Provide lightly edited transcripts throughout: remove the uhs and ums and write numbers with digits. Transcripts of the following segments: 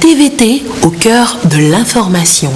TVT au cœur de l'information.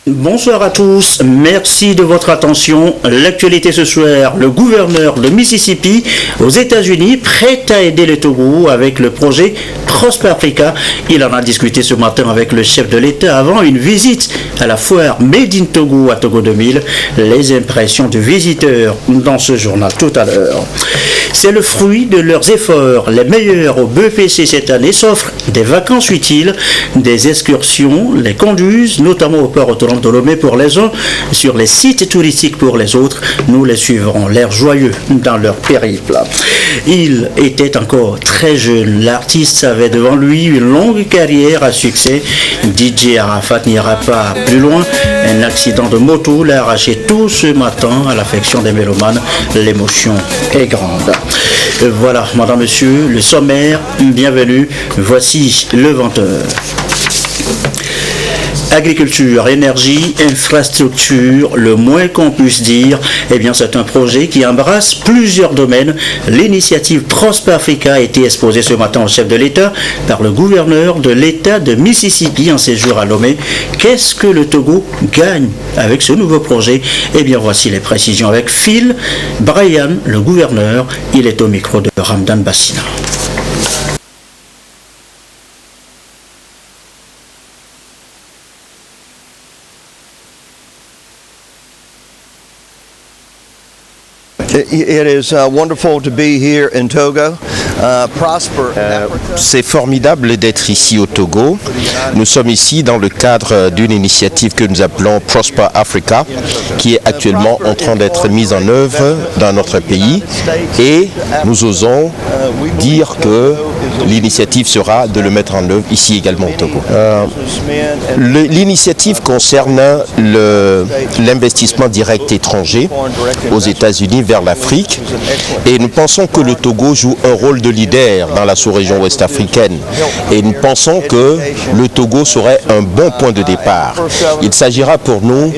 Bonsoir à tous, merci de votre attention. L'actualité ce soir, le gouverneur de Mississippi aux États-Unis prêt à aider le Togo avec le projet Prosper Africa. Il en a discuté ce matin avec le chef de l'État avant une visite à la foire Made in Togo à Togo 2000. Les impressions du visiteur dans ce journal tout à l'heure. C'est le fruit de leurs efforts. Les meilleurs au BEPC cette année s'offrent des vacances utiles, des excursions, les conduisent notamment au port autonome de Lomé pour les uns, sur les sites touristiques pour les autres. Nous les suivrons, l'air joyeux dans leur périple. Il était encore très jeune. L'artiste avait devant lui une longue carrière à succès. DJ Arafat n'ira pas plus loin. Un accident de moto l'a arraché tout ce matin à l'affection des mélomanes. L'émotion est grande. Voilà, madame, monsieur, le sommaire, bienvenue. Voici le 20h. Agriculture, énergie, infrastructure, le moins qu'on puisse dire, eh bien c'est un projet qui embrasse plusieurs domaines. L'initiative Prosper Africa a été exposée ce matin au chef de l'État par le gouverneur de l'État de Mississippi en séjour à Lomé. Qu'est-ce que le Togo gagne avec ce nouveau projet? Eh bien voici les précisions avec Phil Bryan, le gouverneur. Il est au micro de Ramdan Bassina. It is wonderful to be here in Togo. C'est formidable d'être ici au Togo. Nous sommes ici dans le cadre d'une initiative que nous appelons Prosper Africa, qui est actuellement en train d'être mise en œuvre dans notre pays. Et nous osons dire que l'initiative sera de le mettre en œuvre ici également au Togo. L'initiative concerne l'investissement direct étranger aux États-Unis vers l'Afrique. Et nous pensons que le Togo joue un rôle de leader dans la sous-région ouest-africaine. Et nous pensons que le Togo serait un bon point de départ. Il s'agira pour nous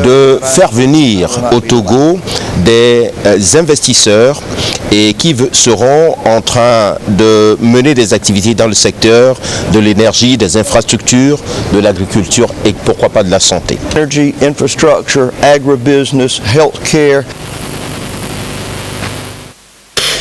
de faire venir au Togo des investisseurs et qui seront en train de mener des activités dans le secteur de l'énergie, des infrastructures, de l'agriculture et pourquoi pas de la santé. Energy, infrastructure, agribusiness, healthcare.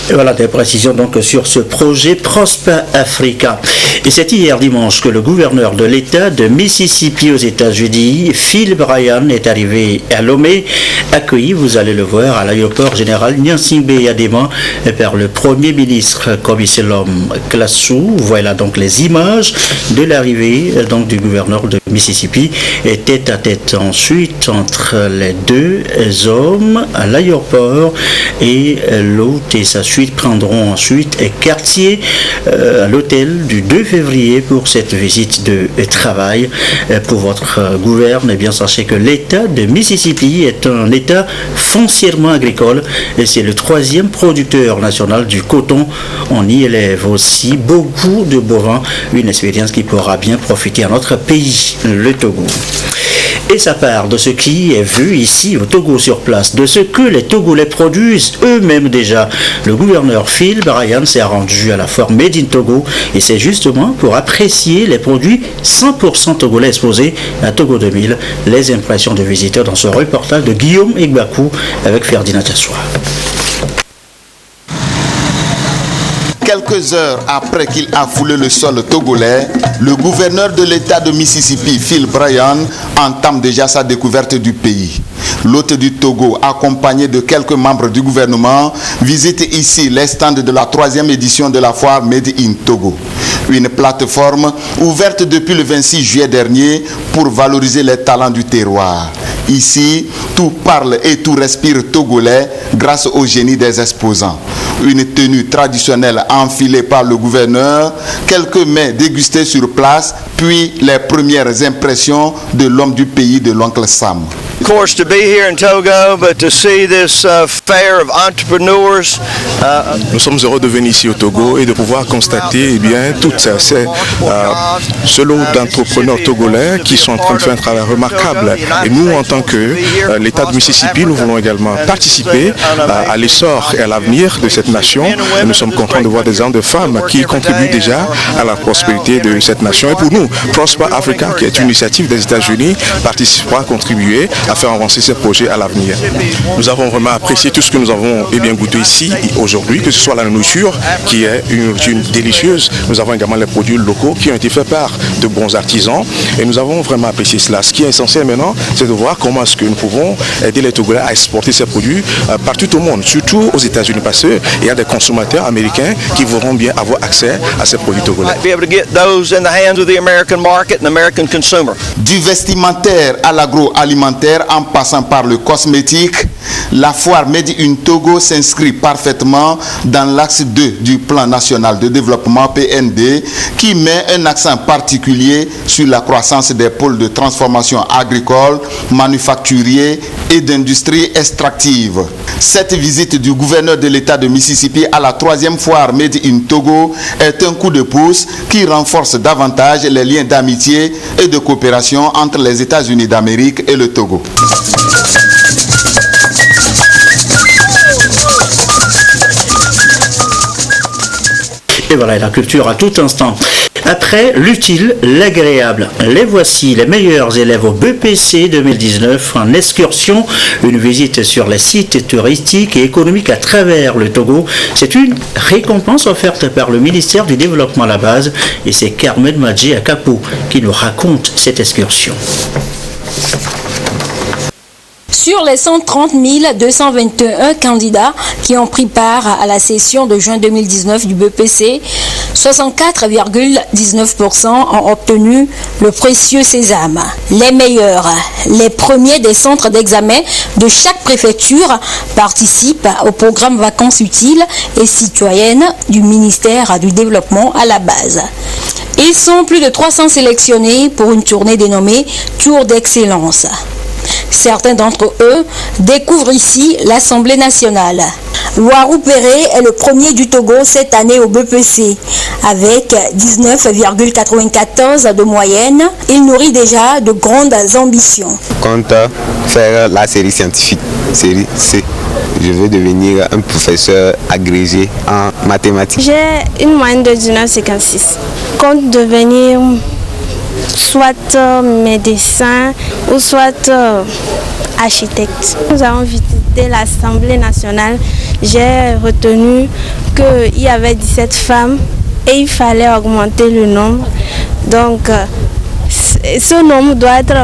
Et voilà des précisions donc sur ce projet Prosper Africa. Et c'est hier dimanche que le gouverneur de l'État de Mississippi aux États-Unis, Phil Bryan, est arrivé à Lomé, accueilli, vous allez le voir, à l'aéroport général Gnassingbé Adema par le Premier ministre Komiselom Klassou. Voilà donc les images de l'arrivée donc du gouverneur de Mississippi, et tête à tête ensuite entre les deux hommes à l'aéroport, et l'hôte et sa suite prendront ensuite quartier à l'hôtel du 2 février pour cette visite de travail. Pour votre gouverne, eh bien sachez que l'État de Mississippi est un État foncièrement agricole et c'est le 3e producteur national du coton. On y élève aussi beaucoup de bovins, une expérience qui pourra bien profiter à notre pays, le Togo. Et ça part de ce qui est vu ici au Togo sur place, de ce que les Togolais produisent eux-mêmes déjà. Le gouverneur Phil Bryan s'est rendu à la foire Made in Togo et c'est justement pour apprécier les produits 100% togolais exposés à Togo 2000. Les impressions de visiteurs dans ce reportage de Guillaume Igbakou avec Ferdinand Tassoua. Quelques heures après qu'il a foulé le sol togolais, le gouverneur de l'État de Mississippi, Phil Bryan, entame déjà sa découverte du pays. L'hôte du Togo, accompagné de quelques membres du gouvernement, visite ici les stands de la 3e édition de la foire Made in Togo. Une plateforme ouverte depuis le 26 juillet dernier pour valoriser les talents du terroir. Ici, tout parle et tout respire togolais grâce au génie des exposants. Une tenue traditionnelle enfilée par le gouverneur, quelques mets dégustés sur place, puis les premières impressions de l'homme du pays de l'oncle Sam. Of course, to be here in Togo, but to see this fair of entrepreneurs. Nous sommes heureux de venir ici au Togo et de pouvoir constater tout ce lot d'entrepreneurs togolais qui sont en train de faire un travail remarquable. Et nous, en tant que l'État de Mississippi, nous voulons également participer à l'essor et à l'avenir de cette nation. Et nous sommes contents de voir des hommes, de femmes qui contribuent déjà à la prospérité de cette nation. Et pour nous, Prosper Africa, qui est une initiative des États-Unis, participera à contribuer à faire avancer ces projets à l'avenir. Nous avons vraiment apprécié tout ce que nous avons goûté ici aujourd'hui, que ce soit la nourriture qui est une délicieuse. Nous avons également les produits locaux qui ont été faits par de bons artisans et nous avons vraiment apprécié cela. Ce qui est essentiel maintenant, c'est de voir comment est-ce que nous pouvons aider les Togolais à exporter ces produits partout au monde, surtout aux États-Unis, parce qu'il y a des consommateurs américains qui voudront bien avoir accès à ces produits togolais. Du vestimentaire à l'agroalimentaire en passant par le cosmétique, la foire Made in Togo s'inscrit parfaitement dans l'axe 2 du plan national de développement PND qui met un accent particulier sur la croissance des pôles de transformation agricole, manufacturier et d'industrie extractive. Cette visite du gouverneur de l'État de Mississippi à la 3e foire Made in Togo est un coup de pouce qui renforce davantage les liens d'amitié et de coopération entre les États-Unis d'Amérique et le Togo. Et voilà, la culture à tout instant. Après l'utile, l'agréable, les voici les meilleurs élèves au BPC 2019 en excursion, une visite sur les sites touristiques et économiques à travers le Togo. C'est une récompense offerte par le ministère du Développement à la base et c'est Carmen Madji Akapo qui nous raconte cette excursion. Sur les 130 221 candidats qui ont pris part à la session de juin 2019 du BPC, 64,19% ont obtenu le précieux sésame. Les meilleurs, les premiers des centres d'examen de chaque préfecture participent au programme Vacances utiles et citoyennes du ministère du Développement à la base. Ils sont plus de 300 sélectionnés pour une tournée dénommée Tour d'excellence. Certains d'entre eux découvrent ici l'Assemblée nationale. Loarou Péré est le premier du Togo cette année au BPC. Avec 19,94 de moyenne, il nourrit déjà de grandes ambitions. Compte faire la série scientifique, série C. Je veux devenir un professeur agrégé en mathématiques. J'ai une moyenne de 19,56. Compte devenir soit médecin ou soit architecte. Nous avons visité l'Assemblée nationale. J'ai retenu qu'il y avait 17 femmes et il fallait augmenter le nombre. Donc, ce nombre doit être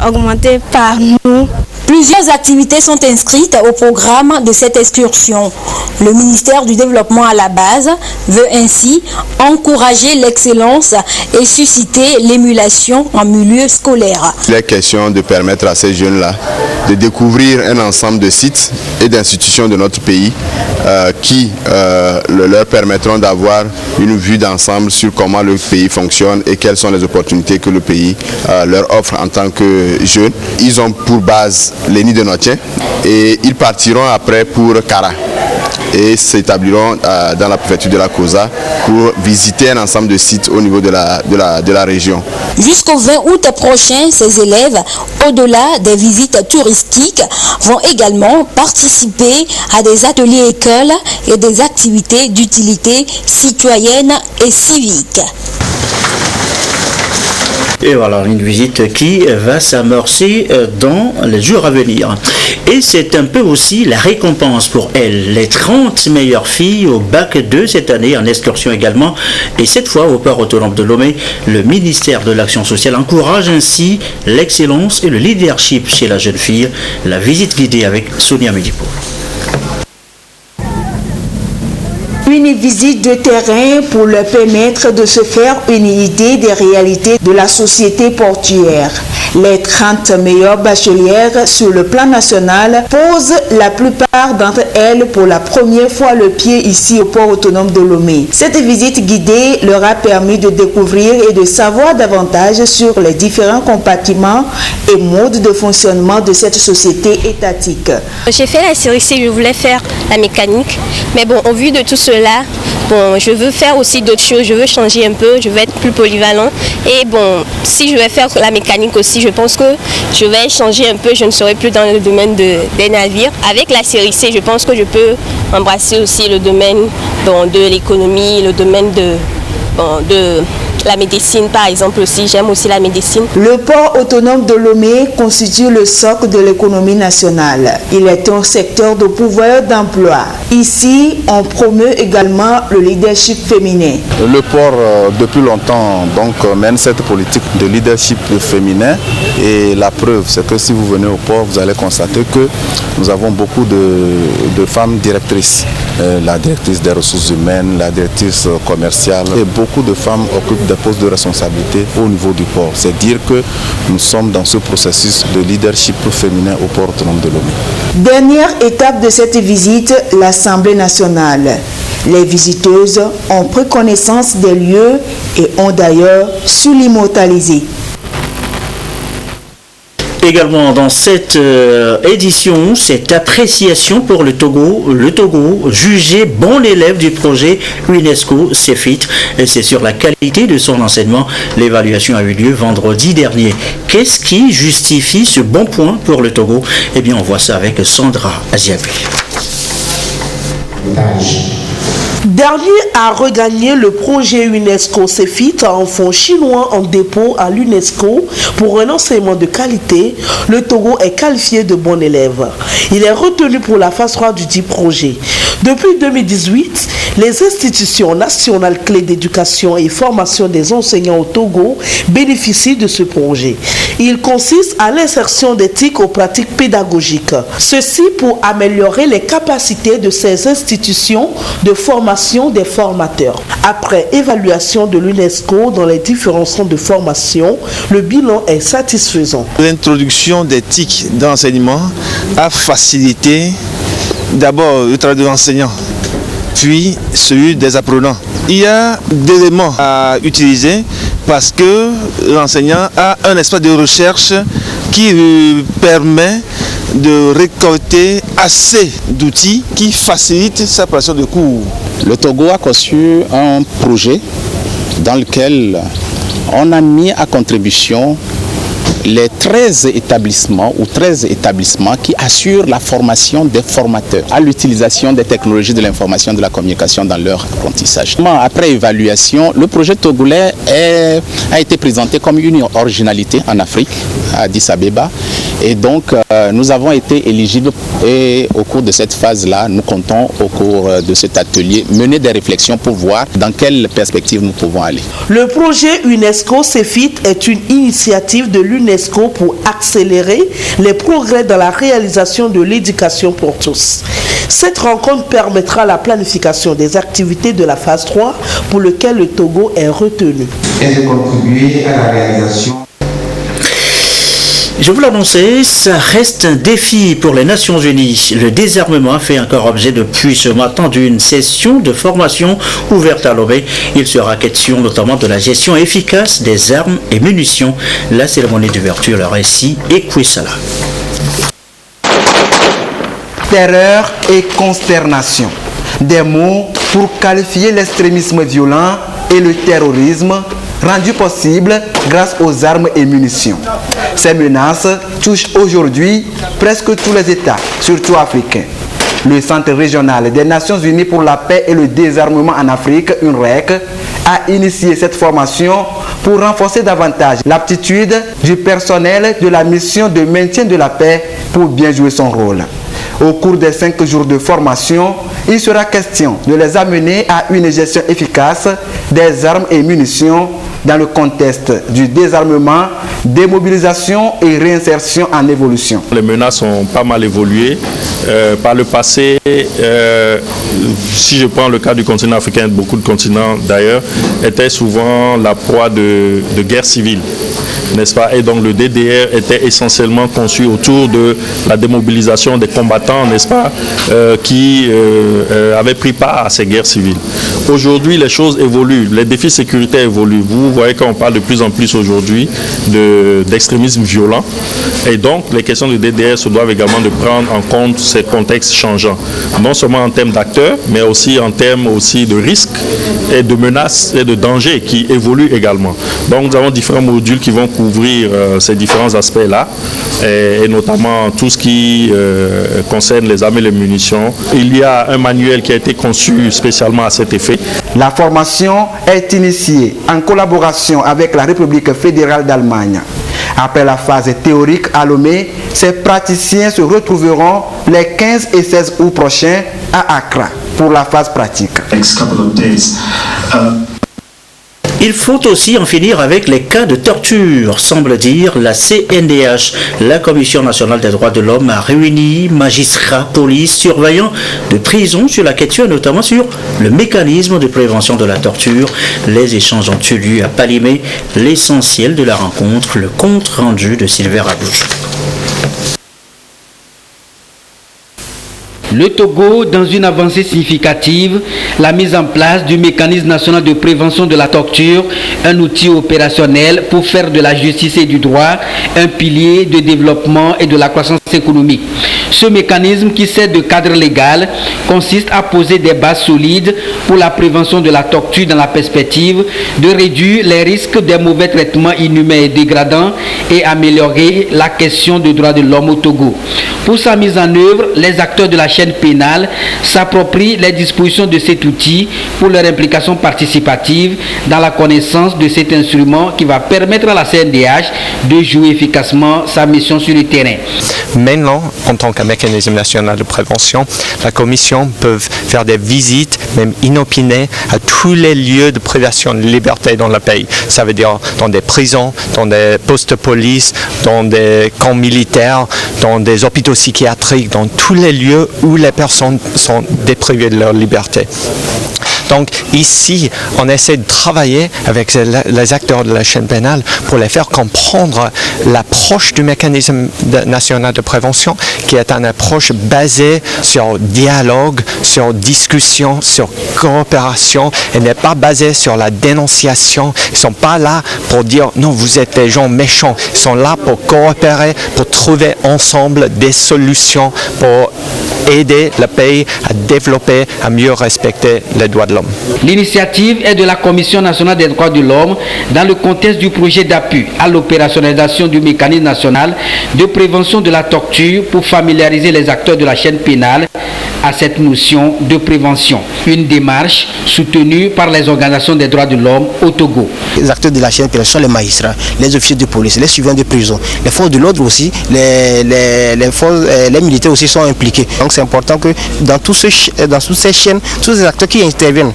augmenté par nous. Plusieurs activités sont inscrites au programme de cette excursion. Le ministère du Développement à la base veut ainsi encourager l'excellence et susciter l'émulation en milieu scolaire. Il est question de permettre à ces jeunes-là de découvrir un ensemble de sites et d'institutions de notre pays qui leur permettront d'avoir une vue d'ensemble sur comment le pays fonctionne et quelles sont les opportunités que le pays leur offre en tant que jeunes. Ils ont pour base les nids de Notien et ils partiront après pour Kara et s'établiront dans la préfecture de la Kosa pour visiter un ensemble de sites au niveau de la région. Jusqu'au 20 août prochain, ces élèves, au-delà des visites touristiques, vont également participer à des ateliers écoles et des activités d'utilité citoyenne et civique. Et voilà, une visite qui va s'amorcer dans les jours à venir. Et c'est un peu aussi la récompense pour elles. Les 30 meilleures filles au bac 2 cette année en excursion également. Et cette fois au port autonome de Lomé, le ministère de l'Action sociale encourage ainsi l'excellence et le leadership chez la jeune fille. La visite guidée avec Sonia Medipo. Une visite de terrain pour leur permettre de se faire une idée des réalités de la société portuaire. Les 30 meilleures bachelières sur le plan national posent la plupart d'entre elles pour la première fois le pied ici au port autonome de Lomé. Cette visite guidée leur a permis de découvrir et de savoir davantage sur les différents compartiments et modes de fonctionnement de cette société étatique. J'ai fait la série C, je voulais faire la mécanique, mais bon, au vu de tout cela, bon, je veux faire aussi d'autres choses, je veux changer un peu, je veux être plus polyvalent. Et bon, si je vais faire la mécanique aussi, je pense que je vais changer un peu, je ne serai plus dans le domaine des navires. Avec la série C, je pense que je peux embrasser aussi le domaine de l'économie, le domaine de la médecine par exemple aussi, j'aime aussi la médecine. Le port autonome de Lomé constitue le socle de l'économie nationale. Il est un secteur de pouvoir d'emploi. Ici, on promeut également le leadership féminin. Le port, depuis longtemps, mène cette politique de leadership féminin et la preuve, c'est que si vous venez au port, vous allez constater que nous avons beaucoup de femmes directrices. La directrice des ressources humaines, la directrice commerciale et beaucoup de femmes occupent des postes de responsabilité au niveau du port. C'est dire que nous sommes dans ce processus de leadership féminin au port autonome de Lomé. Dernière étape de cette visite, l'Assemblée nationale. Les visiteuses ont pris connaissance des lieux et ont d'ailleurs su l'immortaliser. Également dans cette édition, cette appréciation pour le Togo jugé bon élève du projet UNESCO CEFIT, et c'est sur la qualité de son enseignement. L'évaluation a eu lieu vendredi dernier. Qu'est-ce qui justifie ce bon point pour le Togo? Eh bien, on voit ça avec Sandra Aziabi. Dernier à regagner le projet UNESCO CEFIT en fonds chinois en dépôt à l'UNESCO pour un enseignement de qualité, le Togo est qualifié de bon élève. Il est retenu pour la phase 3 du dit projet. Depuis 2018, les institutions nationales clés d'éducation et formation des enseignants au Togo bénéficient de ce projet. Il consiste à l'insertion d'éthique aux pratiques pédagogiques. Ceci pour améliorer les capacités de ces institutions de formation des formateurs. Après évaluation de l'UNESCO dans les différents centres de formation, le bilan est satisfaisant. L'introduction d'éthique dans l'enseignement a facilité d'abord le travail de l'enseignant, puis celui des apprenants. Il y a des éléments à utiliser parce que l'enseignant a un espace de recherche qui lui permet de récolter assez d'outils qui facilitent sa préparation de cours. Le Togo a conçu un projet dans lequel on a mis à contribution les 13 établissements qui assurent la formation des formateurs à l'utilisation des technologies de l'information et de la communication dans leur apprentissage. Après évaluation, le projet togolais a été présenté comme une originalité en Afrique, à Addis Abeba. Et donc, nous avons été éligibles et au cours de cette phase-là, nous comptons au cours de cet atelier mener des réflexions pour voir dans quelle perspective nous pouvons aller. Le projet UNESCO CEFIT est une initiative de l'UNESCO pour accélérer les progrès dans la réalisation de l'éducation pour tous. Cette rencontre permettra la planification des activités de la phase 3 pour laquelle le Togo est retenu. Et de contribuer à la réalisation. Je vous l'annonçais, ça reste un défi pour les Nations Unies. Le désarmement fait encore objet depuis ce matin d'une session de formation ouverte à Lomé. Il sera question notamment de la gestion efficace des armes et munitions. La cérémonie d'ouverture, le récit et Kouissala. Terreur et consternation. Des mots pour qualifier l'extrémisme violent et le terrorisme rendu possible grâce aux armes et munitions. Ces menaces touchent aujourd'hui presque tous les États, surtout africains. Le Centre régional des Nations Unies pour la paix et le désarmement en Afrique, UNREC, a initié cette formation pour renforcer davantage l'aptitude du personnel de la mission de maintien de la paix pour bien jouer son rôle. Au cours des 5 jours de formation, il sera question de les amener à une gestion efficace des armes et munitions dans le contexte du désarmement, démobilisation et réinsertion en évolution. Les menaces ont pas mal évolué. Par le passé, si je prends le cas du continent africain, beaucoup de continents d'ailleurs, étaient souvent la proie de guerres civiles, n'est-ce pas? Et donc le DDR était essentiellement conçu autour de la démobilisation des combattants, n'est-ce pas, qui avaient pris part à ces guerres civiles. Aujourd'hui, les choses évoluent, les défis sécuritaires évoluent. Vous voyez qu'on parle de plus en plus aujourd'hui d'extrémisme violent. Et donc, les questions de DDR se doivent également de prendre en compte ces contextes changeants. Non seulement en termes d'acteurs, mais aussi en termes aussi de risques et de menaces et de dangers qui évoluent également. Donc, nous avons différents modules qui vont couvrir ces différents aspects-là, et notamment tout ce qui concerne les armes et les munitions. Il y a un manuel qui a été conçu spécialement à cet effet. La formation est initiée en collaboration avec la République fédérale d'Allemagne. Après la phase théorique à Lomé, ces praticiens se retrouveront les 15 et 16 août prochains à Accra pour la phase pratique. Il faut aussi en finir avec les cas de torture, semble dire la CNDH. La Commission nationale des droits de l'homme a réuni magistrats, police, surveillants de prison sur la question, notamment sur le mécanisme de prévention de la torture. Les échanges ont eu lieu à Palimé. L'essentiel de la rencontre, le compte rendu de Sylvain Rabouche. Le Togo, dans une avancée significative, la mise en place du mécanisme national de prévention de la torture, un outil opérationnel pour faire de la justice et du droit un pilier de développement et de la croissance économique. Ce mécanisme, qui sert de cadre légal, consiste à poser des bases solides pour la prévention de la torture dans la perspective de réduire les risques des mauvais traitements inhumains et dégradants et améliorer la question des droits de l'homme au Togo. Pour sa mise en œuvre, les acteurs de la chaîne pénale s'approprient les dispositions de cet outil pour leur implication participative dans la connaissance de cet instrument qui va permettre à la CNDH de jouer efficacement sa mission sur le terrain. Maintenant, en tant qu'un mécanisme national de prévention, la Commission peut faire des visites, même inopinées, à tous les lieux de privation de liberté dans le pays. Ça veut dire dans des prisons, dans des postes de police, dans des camps militaires, dans des hôpitaux psychiatriques, dans tous les lieux où les personnes sont déprivées de leur liberté. Donc ici, on essaie de travailler avec les acteurs de la chaîne pénale pour les faire comprendre l'approche du mécanisme national de prévention, qui est une approche basée sur dialogue, sur discussion, sur coopération, et n'est pas basée sur la dénonciation. Ils ne sont pas là pour dire non, vous êtes des gens méchants. Ils sont là pour coopérer, pour trouver ensemble des solutions pour aider le pays à développer, à mieux respecter les droits de l'homme. L'initiative est de la Commission nationale des droits de l'homme dans le contexte du projet d'appui à l'opérationnalisation du mécanisme national de prévention de la torture pour familiariser les acteurs de la chaîne pénale à cette notion de prévention. Une démarche soutenue par les organisations des droits de l'homme au Togo. Les acteurs de la chaîne pénale sont les magistrats, les officiers de police, les surveillants de prison, les forces de l'ordre aussi, les militaires aussi sont impliqués. Donc c'est important que dans toutes ces chaînes, tous les acteurs qui interviennent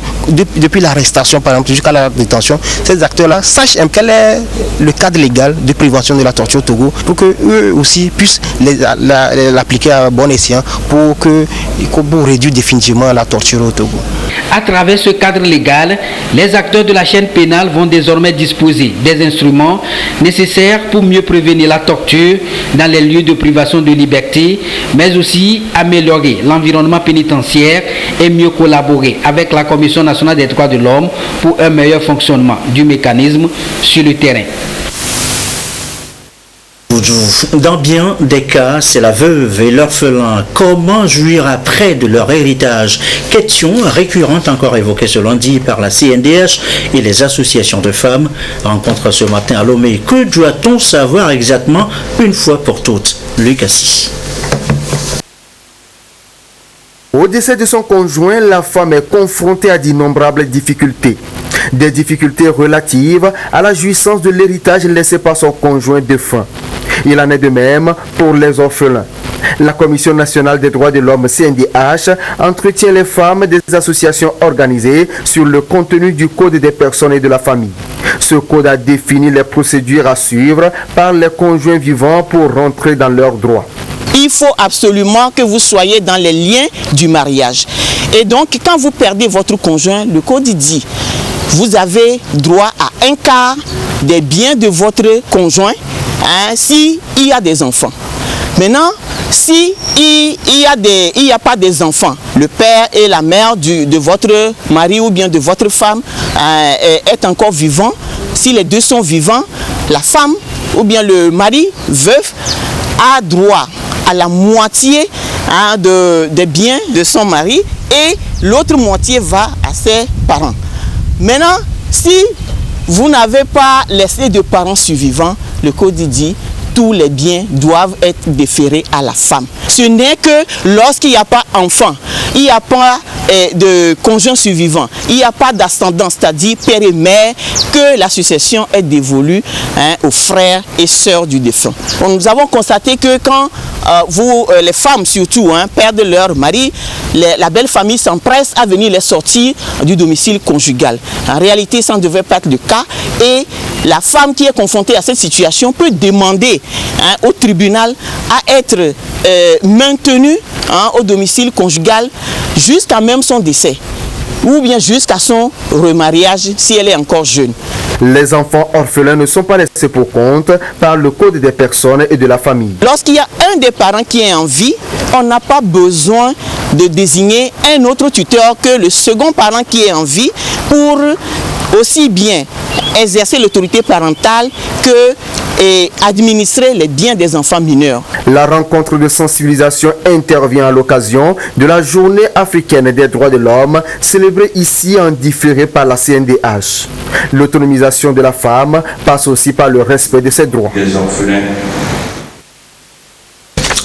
depuis l'arrestation par exemple jusqu'à la détention, ces acteurs-là sachent quel est le cadre légal de prévention de la torture au Togo pour qu'eux aussi puissent l'appliquer à bon escient pour réduire définitivement la torture au Togo. À travers ce cadre légal, les acteurs de la chaîne pénale vont désormais disposer des instruments nécessaires pour mieux prévenir la torture dans les lieux de privation de liberté, mais aussi améliorer l'environnement pénitentiaire et mieux collaborer avec la Commission nationale des droits de l'homme pour un meilleur fonctionnement du mécanisme sur le terrain. Dans bien des cas, c'est la veuve et l'orphelin. Comment jouir après de leur héritage? Question récurrente encore évoquée ce lundi par la CNDH et les associations de femmes. Rencontre ce matin à Lomé. Que doit-on savoir exactement une fois pour toutes? Luc Assis. Au décès de son conjoint, la femme est confrontée à d'innombrables difficultés. Des difficultés relatives à la jouissance de l'héritage laissé par son conjoint défunt. Il en est de même pour les orphelins. La Commission nationale des droits de l'homme CNDH entretient les femmes des associations organisées sur le contenu du Code des personnes et de la famille. Ce code a défini les procédures à suivre par les conjoints vivants pour rentrer dans leurs droits. Il faut absolument que vous soyez dans les liens du mariage. Et donc, quand vous perdez votre conjoint, le code dit, vous avez droit à un quart des biens de votre conjoint s'il y a des enfants. Maintenant, si il y a pas des enfants, le père et la mère de votre mari ou bien de votre femme est encore vivant, si les deux sont vivants, la femme ou bien le mari veuf a droit à la moitié des biens de son mari et l'autre moitié va à ses parents. Maintenant, si vous n'avez pas laissé de parents survivants, le code dit tous les biens doivent être déférés à la femme. Ce n'est que lorsqu'il n'y a pas d'enfant, il n'y a pas de conjoint survivant, il n'y a pas d'ascendant, c'est-à-dire père et mère, que la succession est dévolue aux frères et sœurs du défunt. Bon, nous avons constaté que quand les femmes surtout perdent leur mari, la belle famille s'empresse à venir les sortir du domicile conjugal. En réalité, ça ne devait pas être le cas et la femme qui est confrontée à cette situation peut demander au tribunal à être maintenue au domicile conjugal jusqu'à même son décès ou bien jusqu'à son remariage si elle est encore jeune. Les enfants orphelins ne sont pas laissés pour compte par le Code des personnes et de la famille. Lorsqu'il y a un des parents qui est en vie, on n'a pas besoin de désigner un autre tuteur que le second parent qui est en vie pour aussi bien exercer l'autorité parentale que administrer les biens des enfants mineurs. La rencontre de sensibilisation intervient à l'occasion de la Journée africaine des droits de l'homme, célébrée ici en différé par la CNDH. L'autonomisation de la femme passe aussi par le respect de ses droits. Les orphelins.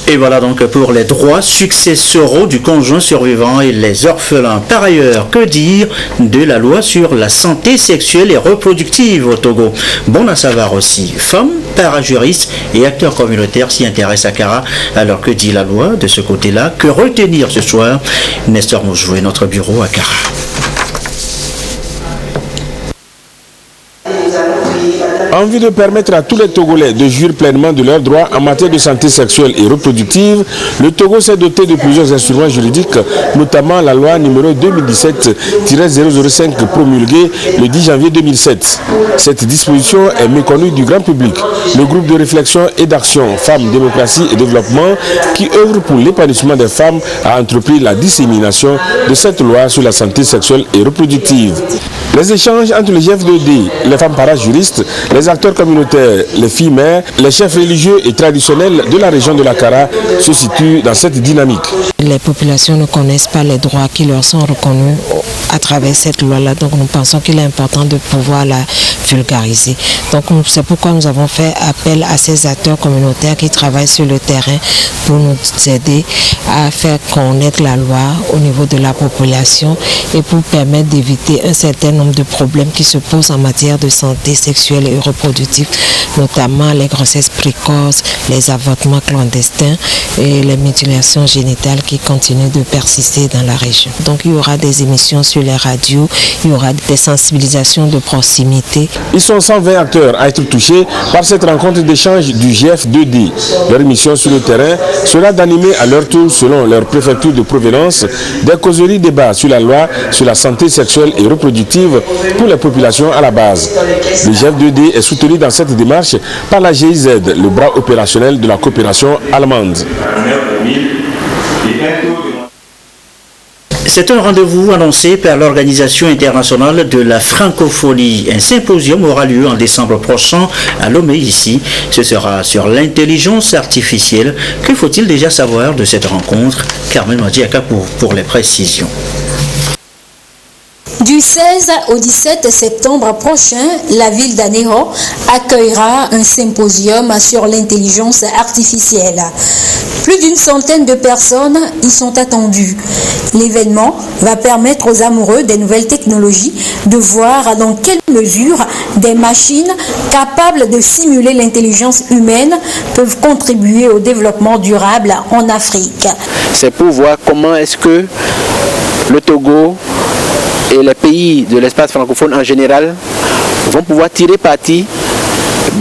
Et voilà donc pour les droits successoraux du conjoint survivant et les orphelins. Par ailleurs, que dire de la loi sur la santé sexuelle et reproductive au Togo? Bon à savoir aussi, femmes, parajuristes et acteurs communautaires s'y intéressent à Kara. Alors que dit la loi de ce côté-là? Que retenir ce soir? Nestor Moujoué, notre bureau à Kara. En vue de permettre à tous les Togolais de jouir pleinement de leurs droits en matière de santé sexuelle et reproductive, le Togo s'est doté de plusieurs instruments juridiques, notamment la loi numéro 2017-005 promulguée le 10 janvier 2007. Cette disposition est méconnue du grand public. Le groupe de réflexion et d'action Femmes, Démocratie et Développement, qui œuvre pour l'épanouissement des femmes, a entrepris la dissémination de cette loi sur la santé sexuelle et reproductive. Les échanges entre les GF2D, les femmes parajuristes, les acteurs communautaires, les filles mères, les chefs religieux et traditionnels de la région de la Kara se situent dans cette dynamique. Les populations ne connaissent pas les droits qui leur sont reconnus à travers cette loi-là, donc nous pensons qu'il est important de pouvoir la vulgariser. Donc c'est pourquoi nous avons fait appel à ces acteurs communautaires qui travaillent sur le terrain pour nous aider à faire connaître la loi au niveau de la population et pour permettre d'éviter un certain nombre de problèmes qui se posent en matière de santé sexuelle et reproductive, notamment les grossesses précoces, les avortements clandestins et les mutilations génitales qui continuent de persister dans la région. Donc il y aura des émissions sur les radios, il y aura des sensibilisations de proximité. Ils sont 120 acteurs à être touchés par cette rencontre d'échange du GF2D. Leur mission sur le terrain sera d'animer à leur tour, selon leur préfecture de provenance, des causeries débats sur la loi sur la santé sexuelle et reproductive pour les populations à la base. Le GF2D est soutenu dans cette démarche par la GIZ, le bras opérationnel de la coopération allemande. C'est un rendez-vous annoncé par l'Organisation internationale de la francophonie. Un symposium aura lieu en décembre prochain à Lomé ici. Ce sera sur l'intelligence artificielle. Que faut-il déjà savoir de cette rencontre? Carmen Madiaka pour les précisions. Du Du 16 au 17 septembre prochain, la ville d'Aného accueillera un symposium sur l'intelligence artificielle. Plus d'une centaine de personnes y sont attendues. L'événement va permettre aux amoureux des nouvelles technologies de voir dans quelle mesure des machines capables de simuler l'intelligence humaine peuvent contribuer au développement durable en Afrique. C'est pour voir comment est-ce que le Togo et les pays de l'espace francophone en général vont pouvoir tirer parti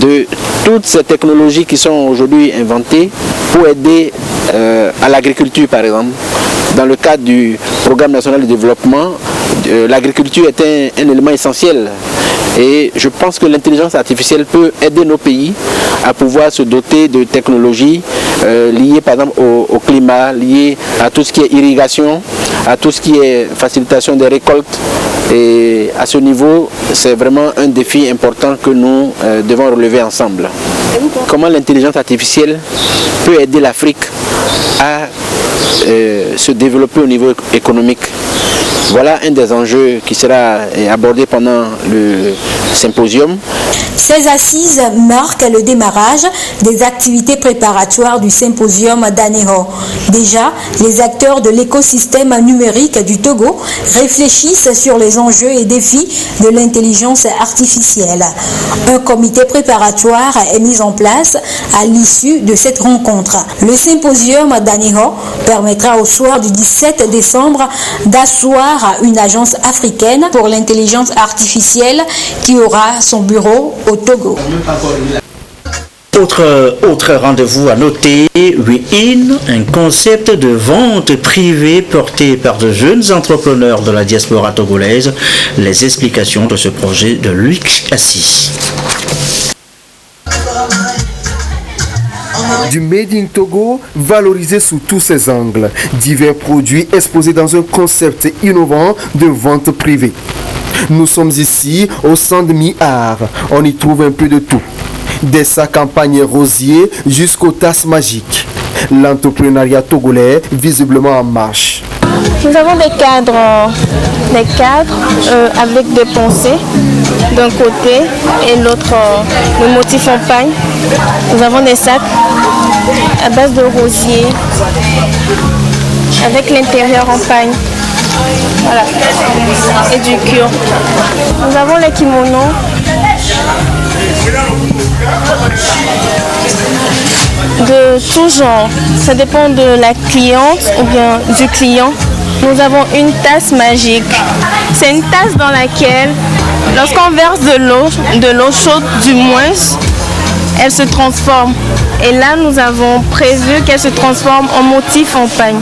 de toutes ces technologies qui sont aujourd'hui inventées pour aider à l'agriculture par exemple. Dans le cadre du programme national de développement, l'agriculture est un élément essentiel. Et je pense que l'intelligence artificielle peut aider nos pays à pouvoir se doter de technologies liées par exemple au climat, liées à tout ce qui est irrigation, à tout ce qui est facilitation des récoltes. Et à ce niveau, c'est vraiment un défi important que nous devons relever ensemble. Comment l'intelligence artificielle peut aider l'Afrique à se développer au niveau économique. Voilà un des enjeux qui sera abordé pendant le symposium. Ces assises marquent le démarrage des activités préparatoires du symposium d'Aného. Déjà, les acteurs de l'écosystème numérique du Togo réfléchissent sur les enjeux et défis de l'intelligence artificielle. Un comité préparatoire est mis en place à l'issue de cette rencontre. Le symposium d'Aného permettra au soir du 17 décembre d'asseoir une agence africaine pour l'intelligence artificielle qui aura son bureau au Togo. Autre rendez-vous à noter, WeIn, un concept de vente privée porté par de jeunes entrepreneurs de la diaspora togolaise. Les explications de ce projet de Luc Assis. Du Made in Togo valorisé sous tous ses angles. Divers produits exposés dans un concept innovant de vente privée. Nous sommes ici au stand Mi-Art. On y trouve un peu de tout. Des sacs en panier rosier jusqu'aux tasses magiques. L'entrepreneuriat togolais visiblement en marche. Nous avons des cadres avec des pensées d'un côté et l'autre le motif en paille. Nous avons des sacs à base de rosier avec l'intérieur en paille. Voilà. Et du cuir. Nous avons les kimonos. De tout genre. Ça dépend de la cliente ou bien du client. Nous avons une tasse magique. C'est une tasse dans laquelle, lorsqu'on verse de l'eau chaude du moins, elle se transforme. Et là, nous avons prévu qu'elle se transforme en motif en paille.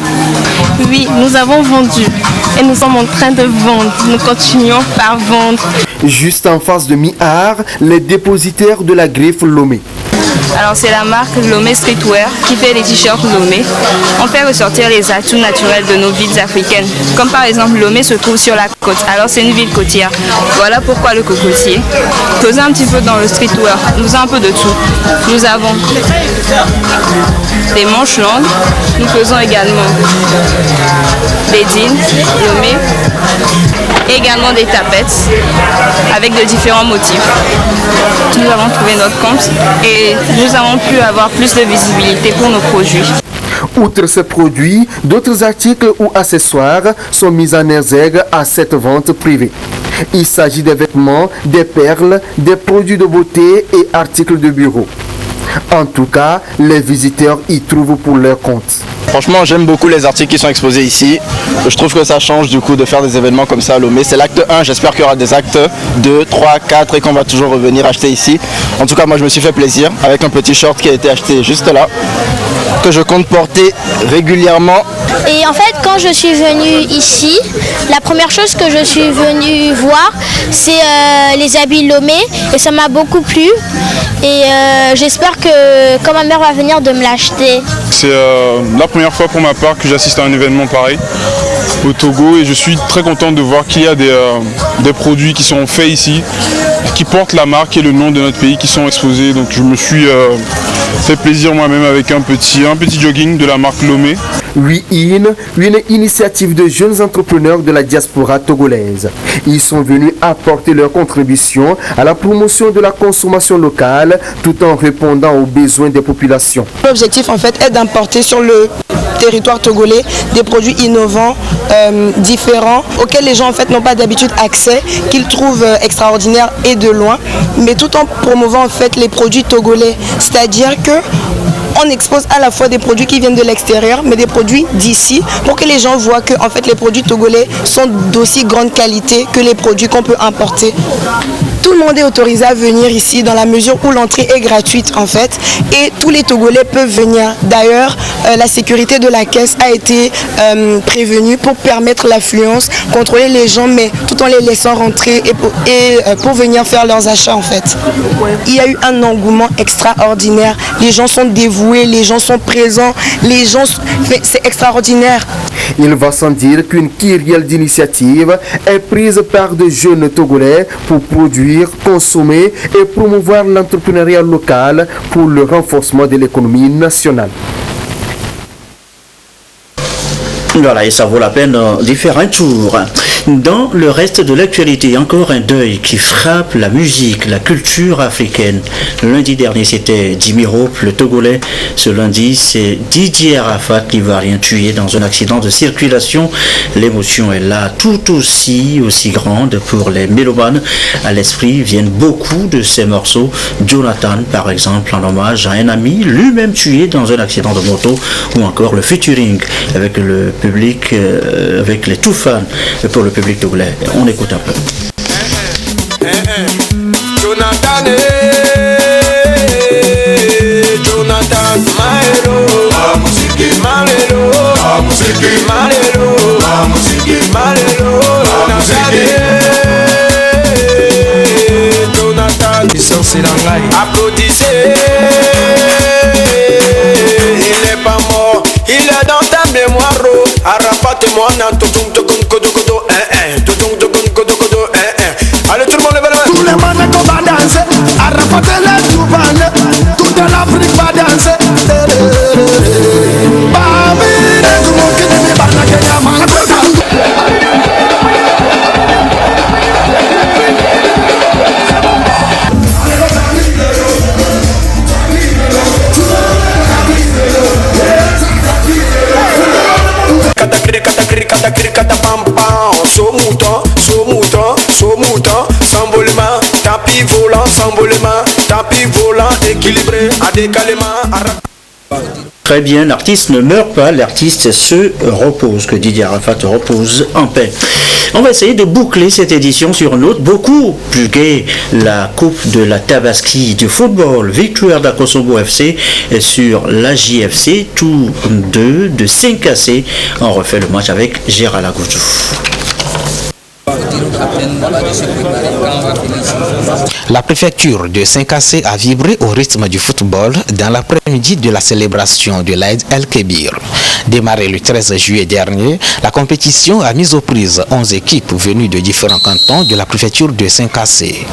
Oui, nous avons vendu et nous sommes en train de vendre. Nous continuons par vendre. Juste en face de Mi-Art, les dépositaires de la griffe Lomé. Alors c'est la marque Lomé Streetwear qui fait les t-shirts Lomé. On fait ressortir les atouts naturels de nos villes africaines. Comme par exemple Lomé se trouve sur la côte, alors c'est une ville côtière. Voilà pourquoi le cocotier. Faisons un petit peu dans le streetwear, nous avons un peu de tout. Nous avons des manches longues, nous faisons également des jeans Lomé, également des tapettes avec de différents motifs. Nous avons trouvé notre compte et nous avons pu avoir plus de visibilité pour nos produits. Outre ces produits, d'autres articles ou accessoires sont mis en exergue à cette vente privée. Il s'agit des vêtements, des perles, des produits de beauté et articles de bureau. En tout cas, les visiteurs y trouvent pour leur compte. Franchement, j'aime beaucoup les articles qui sont exposés ici. Je trouve que ça change du coup de faire des événements comme ça à Lomé. C'est l'acte 1, j'espère qu'il y aura des actes 2, 3, 4 et qu'on va toujours revenir acheter ici. En tout cas, moi je me suis fait plaisir avec un petit short qui a été acheté juste là, que je compte porter régulièrement. Et en fait, quand je suis venue ici, la première chose que je suis venue voir, c'est les habits Lomé et ça m'a beaucoup plu. Et j'espère que quand ma mère va venir de me l'acheter. C'est la première fois pour ma part que j'assiste à un événement pareil au Togo et je suis très content de voir qu'il y a des produits qui sont faits ici, qui portent la marque et le nom de notre pays qui sont exposés. Donc je me suis fait plaisir moi-même avec un petit jogging de la marque Lomé. WeIn, une initiative de jeunes entrepreneurs de la diaspora togolaise. Ils sont venus apporter leur contribution à la promotion de la consommation locale tout en répondant aux besoins des populations. L'objectif en fait est d'importer sur le territoire togolais des produits innovants, différents, auxquels les gens en fait n'ont pas d'habitude accès, qu'ils trouvent extraordinaires et de loin, mais tout en promouvant en fait les produits togolais, c'est-à-dire que on expose à la fois des produits qui viennent de l'extérieur, mais des produits d'ici, pour que les gens voient que en fait, les produits togolais sont d'aussi grande qualité que les produits qu'on peut importer. Tout le monde est autorisé à venir ici dans la mesure où l'entrée est gratuite en fait et tous les Togolais peuvent venir. D'ailleurs, la sécurité de la caisse a été prévenue pour permettre l'affluence, contrôler les gens mais tout en les laissant rentrer et pour venir faire leurs achats en fait. Il y a eu un engouement extraordinaire. Les gens sont dévoués, les gens sont présents, c'est extraordinaire. Il va sans dire qu'une kyrielle d'initiatives est prise par de jeunes Togolais pour produire, consommer et promouvoir l'entrepreneuriat local pour le renforcement de l'économie nationale. Voilà, et ça vaut la peine d'y faire un tour. Dans le reste de l'actualité, encore un deuil qui frappe la musique, la culture africaine. Lundi dernier, c'était Djimiro, le Togolais. Ce lundi, c'est Didier Arafat, l'Ivoirien, tué dans un accident de circulation. L'émotion est là, tout aussi grande pour les mélomanes. À l'esprit viennent beaucoup de ces morceaux. Jonathan, par exemple, en hommage à un ami, lui-même tué dans un accident de moto, ou encore le featuring avec le public, avec les Toufan pour le public togolais. On écoute un peu. Jonathan, Jonathan, Maero, Malero, Malero, Malero, Jonathan, applaudissez, il n'est pas mort, il est dans ta mémoire. Arafat et moi, allez tout le monde lève la main. Tous les mannequins vont danser. Arafat et les Toubanes. Toute l'Afrique va danser. Babi, tout le monde qui dit Bana Kenya Mana. S'embolement, tapis volant, s'embolement, tapis volant, équilibré, à décalement, Très bien, l'artiste ne meurt pas, l'artiste se repose, que Didier Arafat repose en paix. On va essayer de boucler cette édition sur une note beaucoup plus gaie. La Coupe de la Tabaski du football, victoire d'Akosombo FC sur la JFC, tous deux de 5-C. On refait le match avec Gérald Agoutou. La préfecture de Saint-Cassé a vibré au rythme du football dans l'après-midi de la célébration de l'Aïd El-Kébir. Démarrée le 13 juillet dernier, la compétition a mis aux prises 11 équipes venues de différents cantons de la préfecture de Saint-Cassé.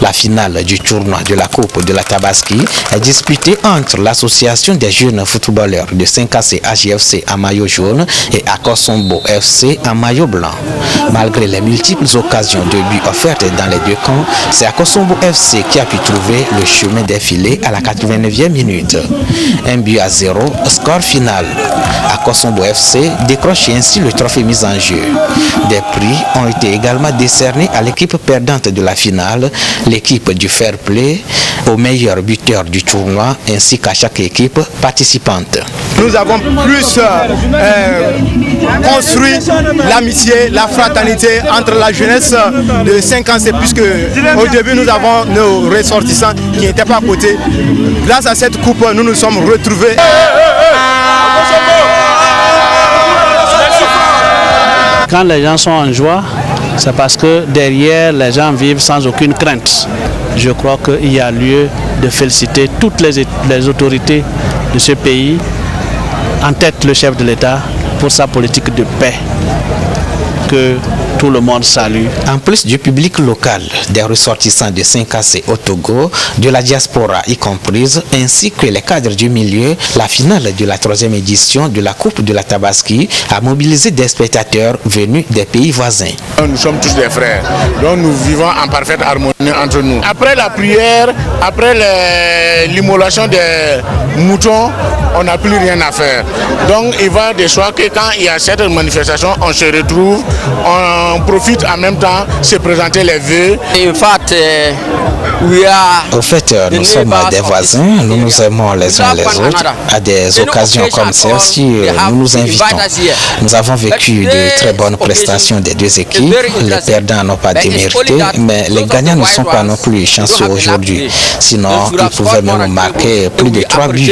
La finale du tournoi de la Coupe de la Tabaski est disputée entre l'association des jeunes footballeurs de Saint-Cassé AJFC à maillot jaune et Akosombo FC à maillot blanc. Malgré les multiples occasions de but offertes dans les deux camps, c'est Akosombo FC qui a pu trouver le chemin des filets à la 89e minute. 1-0, score final. Akosombo FC décroche ainsi le trophée mis en jeu. Des prix ont été également décernés à l'équipe perdante de la finale, l'équipe du fair play, au meilleur buteur du tournoi ainsi qu'à chaque équipe participante. Nous avons plus construit l'amitié, la fraternité entre la jeunesse de 5 ans, c'est puisque au début nous avons nos ressortissants qui n'étaient pas à côté. Grâce à cette coupe, nous nous sommes retrouvés. Quand les gens sont en joie, c'est parce que derrière les gens vivent sans aucune crainte. Je crois qu'il y a lieu de féliciter toutes les autorités de ce pays, en tête le chef de l'État, pour sa politique de paix que tout le monde salue. En plus du public local, des ressortissants de 5AC au Togo, de la diaspora y comprise, ainsi que les cadres du milieu, la finale de la 3e édition de la Coupe de la Tabaski a mobilisé des spectateurs venus des pays voisins. Nous sommes tous des frères, donc nous vivons en parfaite harmonie entre nous. Après la prière, après l'immolation des moutons, on n'a plus rien à faire. Donc il va de soi que quand il y a cette manifestation, on se retrouve, on profite en même temps se présenter les vœux. Au fait, nous sommes des voisins, nous nous aimons les uns les autres. À des occasions comme celle-ci, nous nous invitons. Nous avons vécu de très bonnes prestations des deux équipes. Les perdants n'ont pas démérité, mais les gagnants ne sont pas non plus chanceux aujourd'hui. Sinon, ils pouvaient même marquer plus de 3 buts.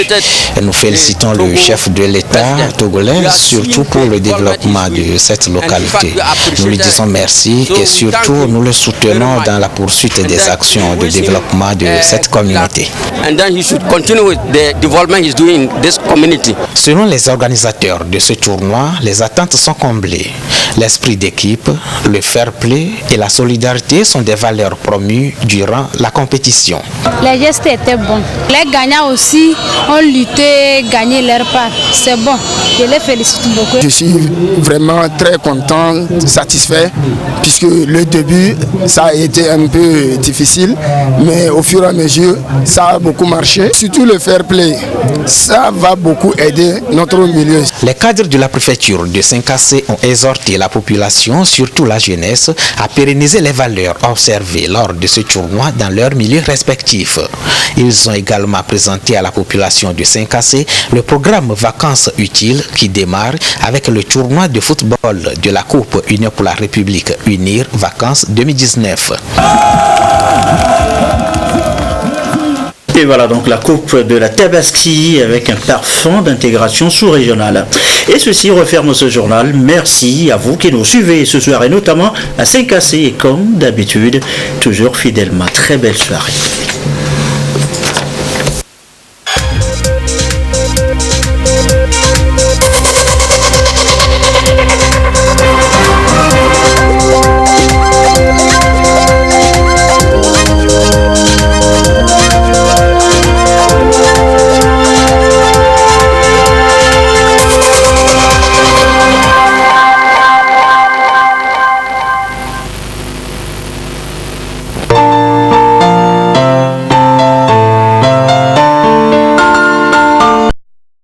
Et nous félicitons le chef de l'État togolais, surtout pour le développement de cette localité. Nous lui disons merci et surtout nous le soutenons dans la poursuite des actions de développement de cette communauté. Selon les organisateurs de ce tournoi, les attentes sont comblées. L'esprit d'équipe, le fair play et la solidarité sont des valeurs promues durant la compétition. Les gestes étaient bons. Les gagnants aussi ont lutté, gagné leur part. C'est bon. Je les félicite beaucoup. Je suis vraiment très content, satisfait, puisque le début, ça a été un peu difficile, mais au fur et à mesure, ça a beaucoup marché. Surtout le fair play, ça va beaucoup aider notre milieu. Les cadres de la préfecture de 5AC ont exhorté la population, surtout la jeunesse, à pérenniser les valeurs observées lors de ce tournoi dans leurs milieux respectifs. Ils ont également présenté à la population de 5AC le programme Vacances utiles qui démarre avec le tournoi de football de la Coupe Union pour la République Unir Vacances 2019. Et voilà donc la coupe de la Tabaski avec un parfum d'intégration sous-régionale. Et ceci referme ce journal. Merci à vous qui nous suivez ce soir et notamment à 5AC et comme d'habitude, toujours fidèlement. Très belle soirée.